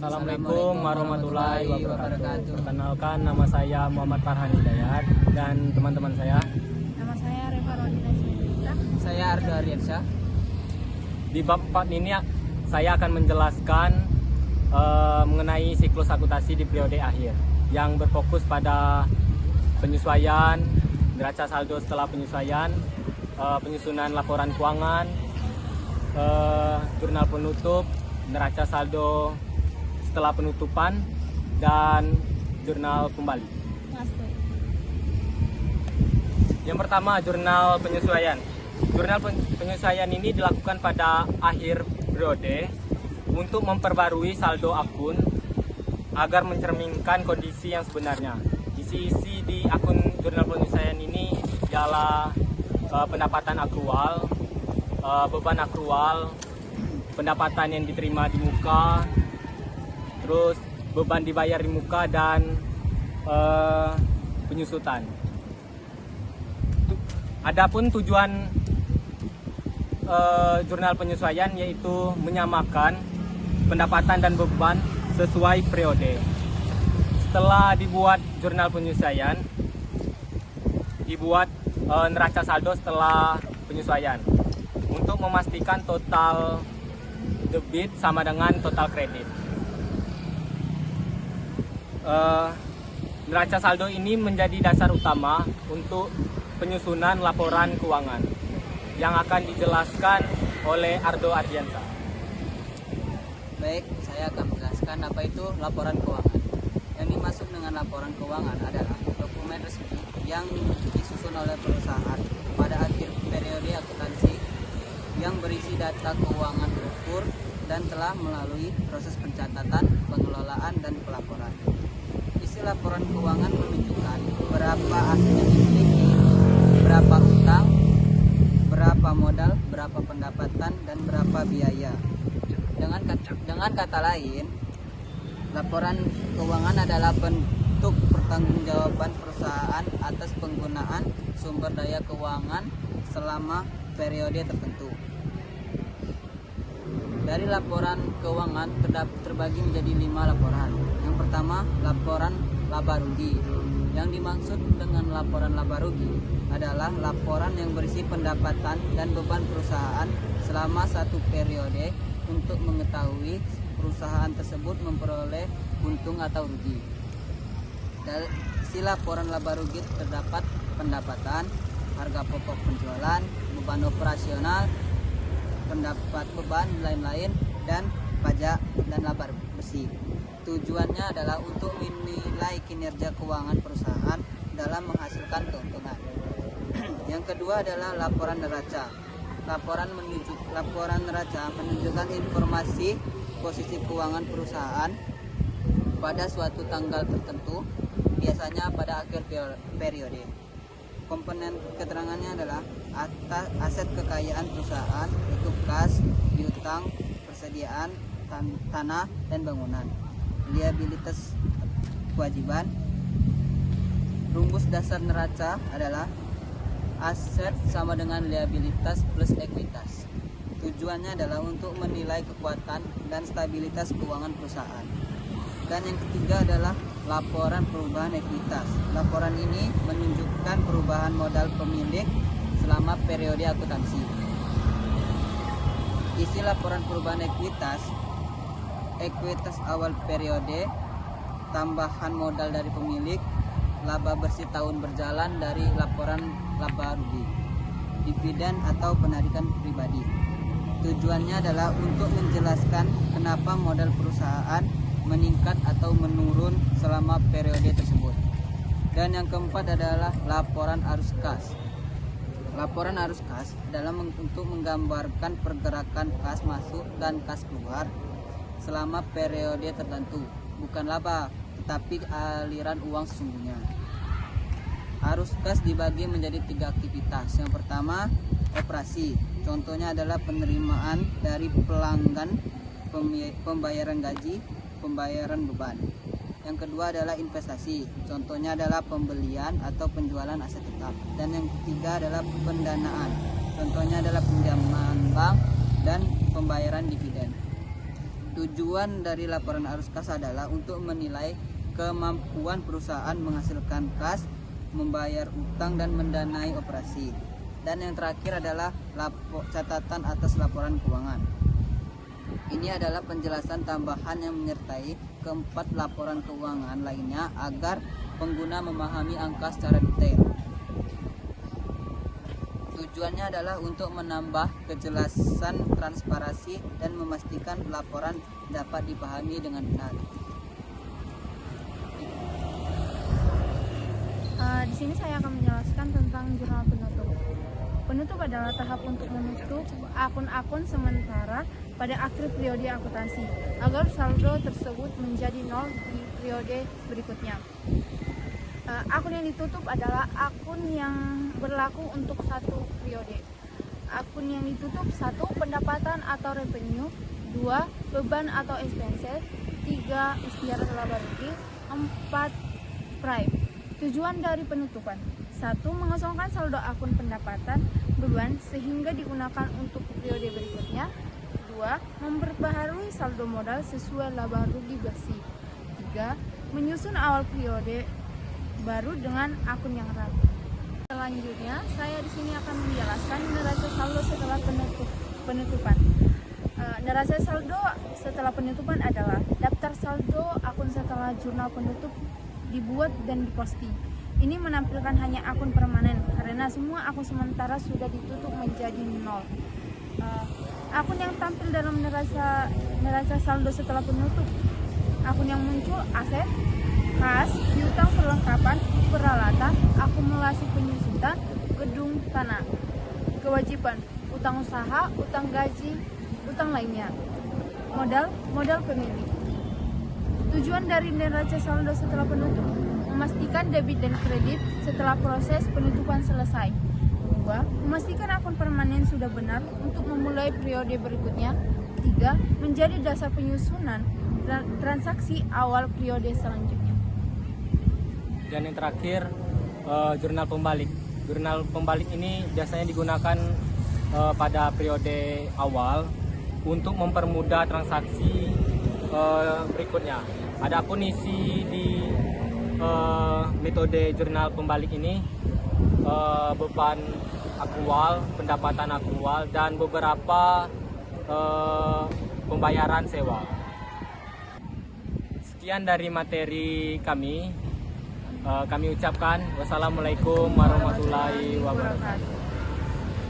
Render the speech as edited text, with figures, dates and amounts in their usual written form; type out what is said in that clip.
Assalamualaikum warahmatullahi wabarakatuh. Perkenalkan, nama saya Muhammad Farhan Hidayat dan teman-teman saya. Nama saya Reva Rodina Syedita. Saya Ardo Aryansyah. Di bab 4 ini saya akan menjelaskan mengenai siklus akuntansi di periode akhir yang berfokus pada penyesuaian neraca saldo setelah penyesuaian, penyusunan laporan keuangan, jurnal penutup, neraca saldo setelah penutupan, dan jurnal kembali. Yang pertama, jurnal penyesuaian. Jurnal penyesuaian ini dilakukan pada akhir periode untuk memperbarui saldo akun agar mencerminkan kondisi yang sebenarnya. Isi-isi di akun jurnal penyesuaian ini ialah pendapatan akrual, beban akrual, pendapatan yang diterima di muka, terus beban dibayar di muka, dan penyusutan. Adapun tujuan jurnal penyesuaian yaitu menyamakan pendapatan dan beban sesuai periode. Setelah dibuat jurnal penyesuaian, dibuat neraca saldo setelah penyesuaian untuk memastikan total debit sama dengan total kredit. Neraca saldo ini menjadi dasar utama untuk penyusunan laporan keuangan yang akan dijelaskan oleh Ardo Aryansyah. Baik, saya akan menjelaskan apa itu laporan keuangan. Yang dimaksud dengan laporan keuangan adalah dokumen resmi yang disusun oleh perusahaan pada akhir periode akuntansi yang berisi data keuangan terukur dan telah melalui proses pencatatan, pengelolaan, dan pelaporan. Isi laporan keuangan menunjukkan berapa aset yang dimiliki, berapa utang, berapa modal, berapa pendapatan, dan berapa biaya. Dengan kata lain, laporan keuangan adalah bentuk pertanggungjawaban perusahaan atas penggunaan sumber daya keuangan selama periode tertentu. Dari laporan keuangan terbagi menjadi 5 laporan. Yang pertama, laporan laba rugi. Yang dimaksud dengan laporan laba rugi adalah laporan yang berisi pendapatan dan beban perusahaan selama satu periode untuk mengetahui perusahaan tersebut memperoleh untung atau rugi. Dari isi laporan laba rugi terdapat pendapatan, harga pokok penjualan, beban operasional, pendapat beban lain-lain, dan pajak dan laba bersih. Tujuannya adalah untuk menilai kinerja keuangan perusahaan dalam menghasilkan keuntungan. Yang kedua adalah laporan neraca. Laporan neraca menunjukkan informasi posisi keuangan perusahaan pada suatu tanggal tertentu, biasanya pada akhir periode. Komponen keterangannya adalah aset kekayaan perusahaan, yaitu kas, piutang, persediaan, tanah, dan bangunan. Liabilitas kewajiban. Rumus dasar neraca adalah aset sama dengan liabilitas plus ekuitas. Tujuannya adalah untuk menilai kekuatan dan stabilitas keuangan perusahaan. Dan yang ketiga adalah laporan perubahan ekuitas. Laporan ini menunjukkan perubahan modal pemilik selama periode akuntansi. Isi laporan perubahan ekuitas awal periode, tambahan modal dari pemilik, laba bersih tahun berjalan dari laporan laba rugi, dividen atau penarikan pribadi. Tujuannya adalah untuk menjelaskan kenapa modal perusahaan meningkat atau menurun selama periode tersebut. Dan yang keempat adalah laporan arus kas. Laporan arus kas adalah untuk menggambarkan pergerakan kas masuk dan kas keluar selama periode tertentu, bukan laba tetapi aliran uang sesungguhnya. Arus kas dibagi menjadi 3 aktivitas. Yang pertama, operasi. Contohnya adalah penerimaan dari pelanggan, pembayaran gaji, pembayaran beban. Yang kedua adalah investasi. Contohnya adalah pembelian atau penjualan aset tetap. Dan yang ketiga adalah pendanaan. Contohnya adalah pinjaman bank dan pembayaran dividen. Tujuan dari laporan arus kas adalah untuk menilai kemampuan perusahaan menghasilkan kas, membayar utang, dan mendanai operasi. Dan yang terakhir adalah catatan atas laporan keuangan. Ini adalah penjelasan tambahan yang menyertai keempat laporan keuangan lainnya agar pengguna memahami angka secara detail. Tujuannya adalah untuk menambah kejelasan, transparansi, dan memastikan laporan dapat dipahami dengan benar. Di sini saya akan menjelaskan tentang jurnal penutup. Penutup adalah tahap untuk menutup akun-akun sementara pada akhir periode akuntansi agar saldo tersebut menjadi nol di periode berikutnya. Akun yang ditutup adalah akun yang berlaku untuk satu periode. Akun yang ditutup: 1. Pendapatan atau revenue, 2. Beban atau expenses, 3. Ikhtiar laba rugi, 4. Price. Tujuan dari penutupan: 1. Mengosongkan saldo akun pendapatan beban sehingga digunakan untuk periode berikutnya. 2. Memperbaharui saldo modal sesuai laba rugi bersih. 3. Menyusun awal periode baru dengan akun yang rapi. Selanjutnya, saya di sini akan menjelaskan neraca saldo setelah penutupan. Neraca saldo setelah penutupan adalah daftar saldo akun setelah jurnal penutup dibuat dan diposting. Ini menampilkan hanya akun permanen karena semua akun sementara sudah ditutup menjadi nol. Akun yang tampil dalam neraca saldo setelah penutup: akun yang muncul: aset, kas, piutang perlengkapan, peralatan, akumulasi penyusutan, gedung, tanah. Kewajiban: utang usaha, utang gaji, utang lainnya. Modal pemilik. Tujuan dari neraca saldo setelah penutup: memastikan debit dan kredit setelah proses penutupan selesai. 2. Memastikan akun permanen sudah benar untuk memulai periode berikutnya. 3. Menjadi dasar penyusunan transaksi awal periode selanjutnya. Dan yang terakhir, jurnal pembalik. Jurnal pembalik ini biasanya digunakan pada periode awal untuk mempermudah transaksi berikutnya. Adapun isi di metode jurnal pembalik ini beban akrual, pendapatan akrual, dan beberapa pembayaran sewa. Sekian dari materi kami. Kami ucapkan wassalamualaikum warahmatullahi wabarakatuh.